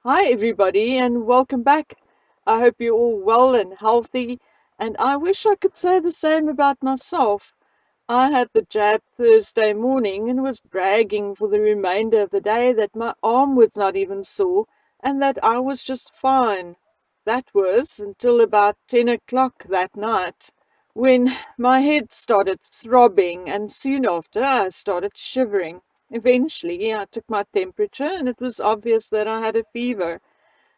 Hi, everybody, and welcome back. I hope you're all well and healthy, and I wish I could say the same about myself. I had the jab Thursday morning and was bragging for the remainder of the day that my arm was not even sore and that I was just fine. That was until about 10 o'clock that night, when my head started throbbing, and soon after I started shivering. Eventually, I took my temperature, and it was obvious that I had a fever.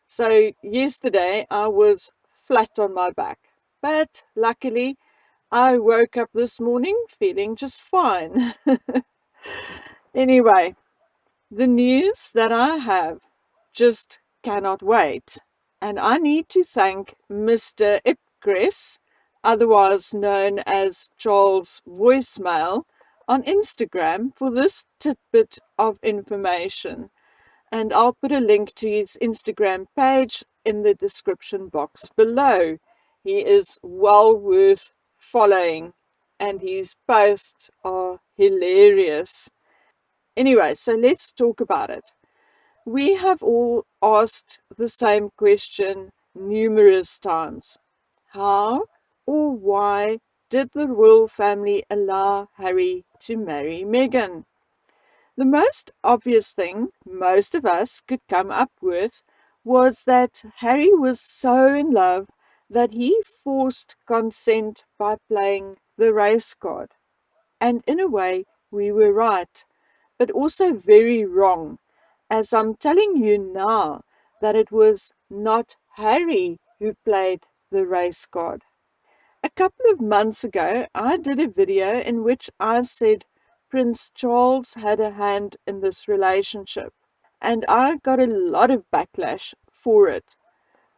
So, yesterday I was flat on my back. But luckily, I woke up this morning feeling just fine. Anyway, the news that I have just cannot wait. And I need to thank Mr. Ipcress, otherwise known as Charles Voicemail, on Instagram for this tidbit of information. And I'll put a link to his Instagram page in the description box below. He is well worth following, and his posts are hilarious. Anyway, so let's talk about it. We have all asked the same question numerous times. How or why did the royal family allow Harry to marry Meghan? The most obvious thing most of us could come up with was that Harry was so in love that he forced consent by playing the race card. And in a way, we were right, but also very wrong, as I'm telling you now that it was not Harry who played the race card. A couple of months ago, I did a video in which I said Prince Charles had a hand in this relationship, and I got a lot of backlash for it.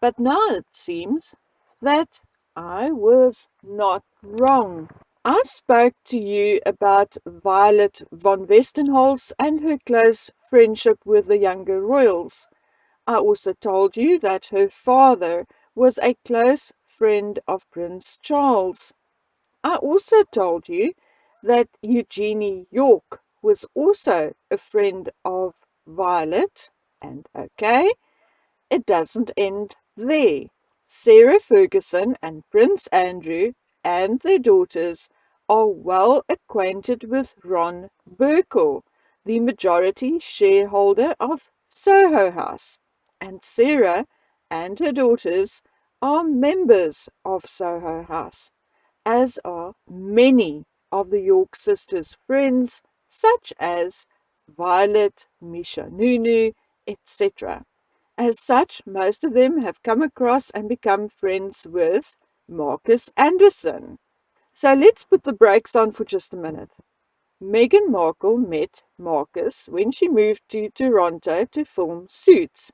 But now it seems that I was not wrong. I spoke to you about Violet von Westenholz and her close friendship with the younger royals. I also told you that her father was a close friend of Prince Charles. I also told you that Eugenie York was also a friend of Violet. And okay, it doesn't end there. Sarah Ferguson and Prince Andrew and their daughters are well acquainted with Ron Burkle, the majority shareholder of Soho House, and Sarah and her daughters are members of Soho House, as are many of the York sisters' friends, such as Violet, Misha Nunu, etc. As such, most of them have come across and become friends with Marcus Anderson. So let's put the brakes on for just a minute. Meghan Markle met Marcus when she moved to Toronto to film Suits,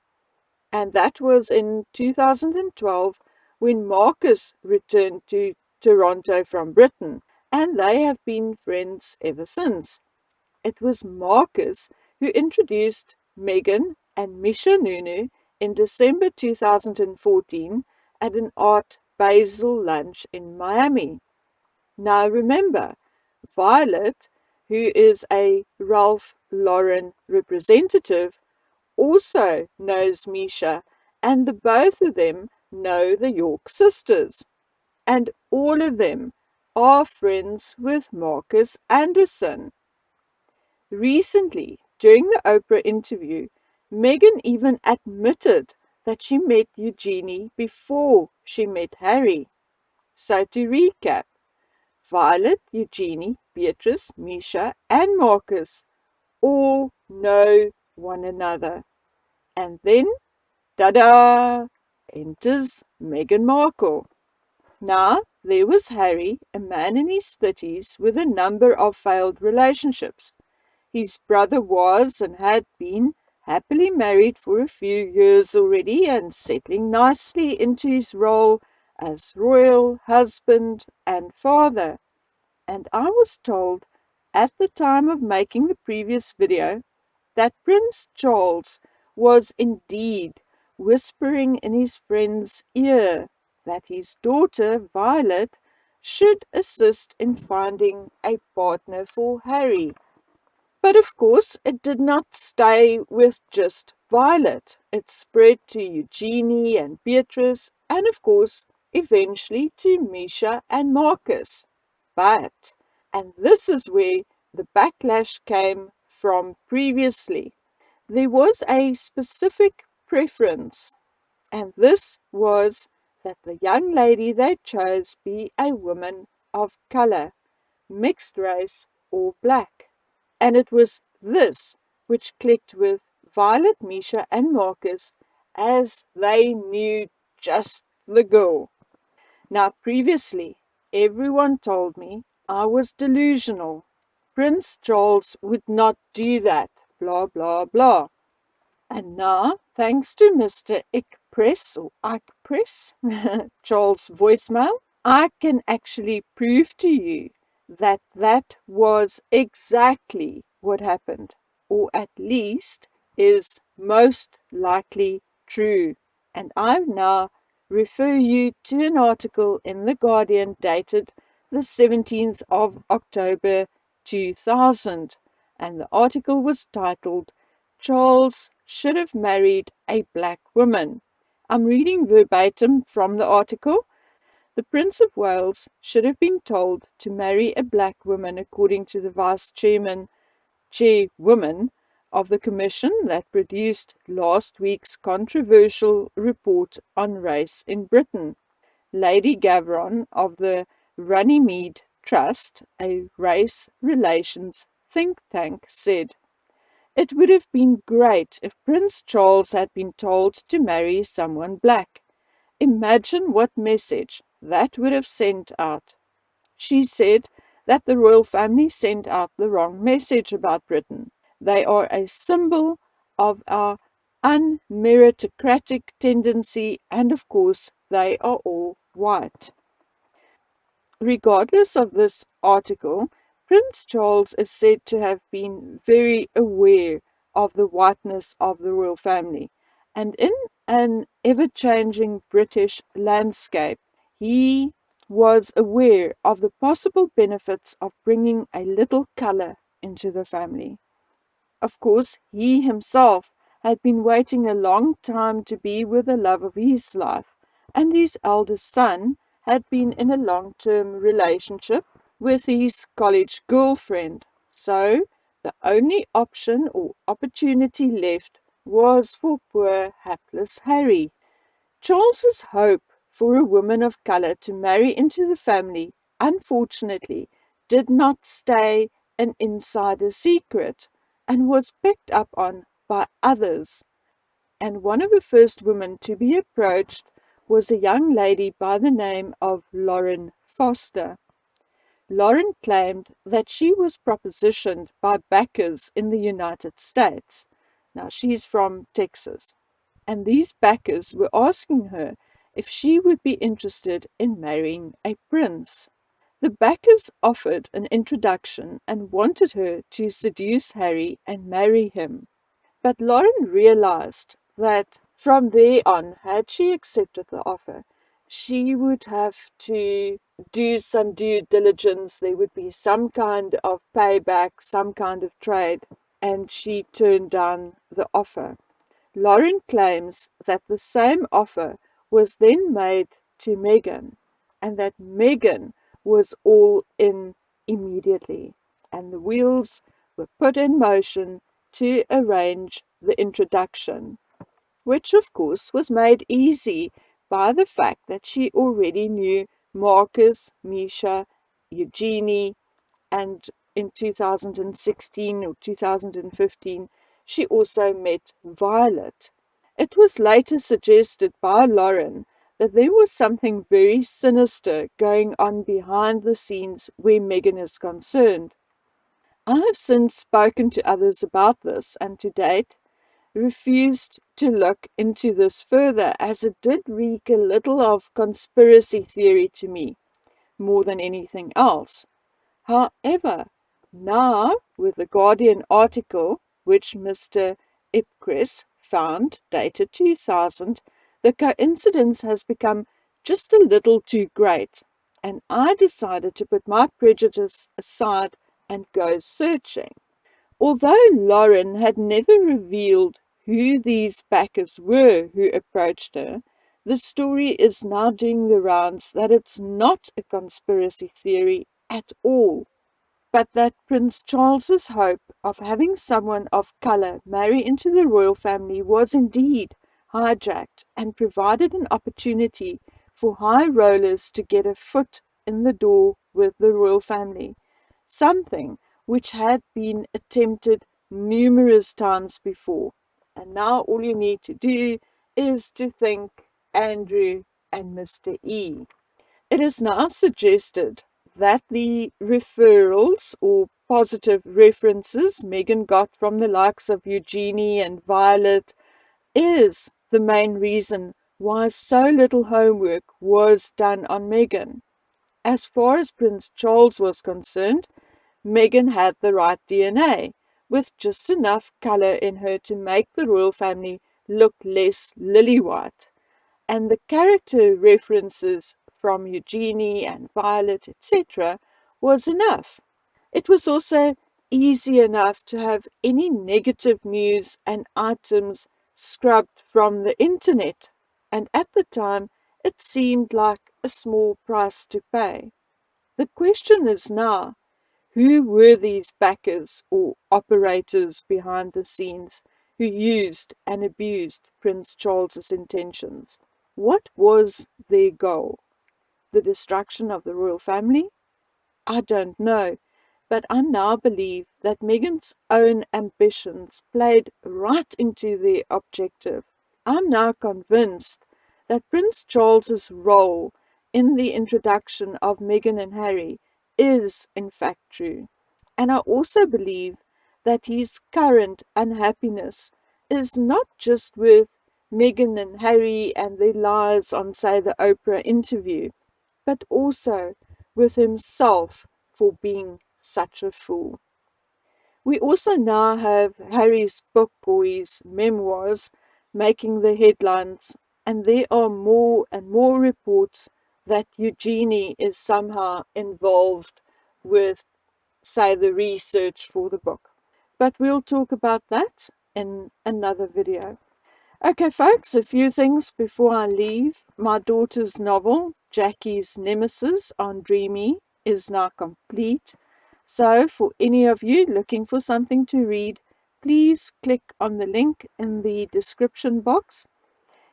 and that was in 2012 when Marcus returned to Toronto from Britain, and they have been friends ever since. It was Marcus who introduced Meghan and Misha Nunu in December 2014 at an Art Basel lunch in Miami. Now remember, Violet, who is a Ralph Lauren representative, also knows Misha, and the both of them know the York sisters. And all of them are friends with Marcus Anderson. Recently, during the Oprah interview, Meghan even admitted that she met Eugenie before she met Harry. So to recap, Violet, Eugenie, Beatrice, Misha, and Marcus all know one another. And then, ta-da, enters Meghan Markle. Now, there was Harry, a man in his 30s with a number of failed relationships. His brother was and had been happily married for a few years already and settling nicely into his role as royal husband and father. And I was told at the time of making the previous video that Prince Charles was indeed whispering in his friend's ear that his daughter Violet should assist in finding a partner for Harry. But of course, it did not stay with just violet. It spread to Eugenie and Beatrice, and of course, eventually to Misha and Marcus. But, and this is where the backlash came from previously, there was a specific preference, and this was that the young lady they chose be a woman of color, mixed race, or black. And it was this which clicked with Violet, Misha, and Marcus, as they knew just the girl. Now, previously, everyone told me I was delusional. Prince Charles would not do that, blah, blah, blah. And now, thanks to Mr. Ickpress or Ickpress, Charles' voicemail, I can actually prove to you that that was exactly what happened, or at least is most likely true. And I now refer you to an article in The Guardian dated the 17th of October 2000, and the article was titled Charles should have married a black woman. I'm reading verbatim from the article. The Prince of Wales should have been told to marry a black woman, according to the chairwoman of the commission that produced last week's controversial report on race in Britain. Lady Gavron of the Runnymede Trust, a race relations think tank, said, "It would have been great if Prince Charles had been told to marry someone black. Imagine what message that would have sent out." She said that the royal family sent out the wrong message about Britain. They are a symbol of our unmeritocratic tendency, and of course, they are all white. Regardless of this article, Prince Charles is said to have been very aware of the whiteness of the royal family, and in an ever-changing British landscape, he was aware of the possible benefits of bringing a little colour into the family. Of course, he himself had been waiting a long time to be with the love of his life, and his eldest son had been in a long-term relationship with his college girlfriend. So, the only option or opportunity left was for poor hapless Harry. Charles's hope for a woman of color to marry into the family, unfortunately, did not stay an insider secret and was picked up on by others. And one of the first women to be approached was a young lady by the name of Lauren Foster. Lauren claimed that she was propositioned by backers in the United States. Now, she's from Texas. And these backers were asking her if she would be interested in marrying a prince. The backers offered an introduction and wanted her to seduce Harry and marry him. But Lauren realized that from there on, had she accepted the offer, she would have to do some due diligence. There would be some kind of payback, some kind of trade, and she turned down the offer. Lauren claims that the same offer was then made to Meghan, and that Meghan was all in immediately, and the wheels were put in motion to arrange the introduction, which of course was made easy by the fact that she already knew Marcus, Misha, Eugenie, and in 2016 or 2015, she also met Violet. It was later suggested by Lauren that there was something very sinister going on behind the scenes where Meghan is concerned. I have since spoken to others about this and to date refused to look into this further, as it did reek a little of conspiracy theory to me more than anything else. However, now with the Guardian article, which Mr. Ipcress found, dated 2000, the coincidence has become just a little too great, and I decided to put my prejudice aside and go searching. Although Lauren had never revealed who these backers were who approached her, the story is now doing the rounds that it's not a conspiracy theory at all, but that Prince Charles's hope of having someone of colour marry into the royal family was indeed hijacked and provided an opportunity for high rollers to get a foot in the door with the royal family, something which had been attempted numerous times before. And now all you need to do is to thank Andrew and Mr. E. It is now suggested that the referrals or positive references Meghan got from the likes of Eugenie and Violet is the main reason why so little homework was done on Meghan. As far as Prince Charles was concerned, Meghan had the right DNA, with just enough colour in her to make the royal family look less lily-white, and the character references from Eugenie and Violet, etc., was enough. It was also easy enough to have any negative news and items scrubbed from the internet, and at the time it seemed like a small price to pay. The question is now, who were these backers or operators behind the scenes who used and abused Prince Charles's intentions? What was their goal? The destruction of the royal family? I don't know, but I now believe that Meghan's own ambitions played right into their objective. I'm now convinced that Prince Charles's role in the introduction of Meghan and Harry is in fact true. And I also believe that his current unhappiness is not just with Meghan and Harry and their lies on, say, the Oprah interview, but also with himself for being such a fool. We also now have Harry's book or his memoirs making the headlines, and there are more and more reports that Eugenie is somehow involved with, say, the research for the book. But we'll talk about that in another video. Okay, folks, a few things before I leave. My daughter's novel, Jackie's Nemesis on Dreame, is now complete. So, for any of you looking for something to read, please click on the link in the description box.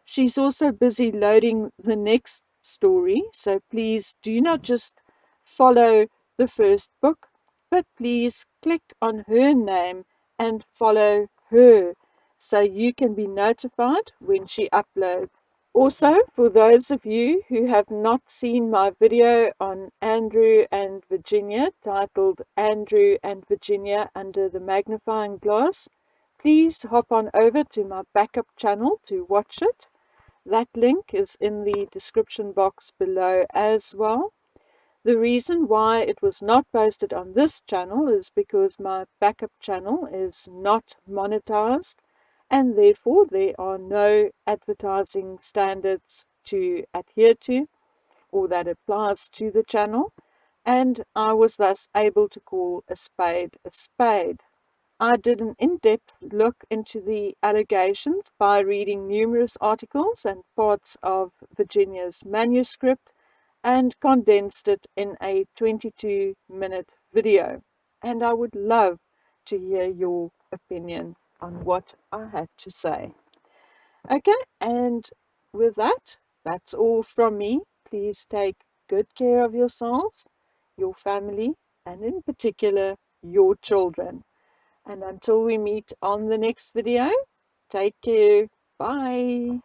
She's also busy loading the next story, so please do not just follow the first book, but please click on her name and follow her so you can be notified when she uploads. Also, for those of you who have not seen my video on Andrew and Virginia titled Andrew and Virginia Under the Magnifying Glass, please hop on over to my backup channel to watch it. That link is in the description box below as well. The reason why it was not posted on this channel is because my backup channel is not monetized, and therefore there are no advertising standards to adhere to or that applies to the channel, and I was thus able to call a spade a spade. I did an in-depth look into the allegations by reading numerous articles and parts of Virginia's manuscript and condensed it in a 22-minute video. And I would love to hear your opinion on what I had to say. Okay, and with that, that's all from me. Please take good care of yourselves, your family, and in particular, your children. And until we meet on the next video, take care. Bye.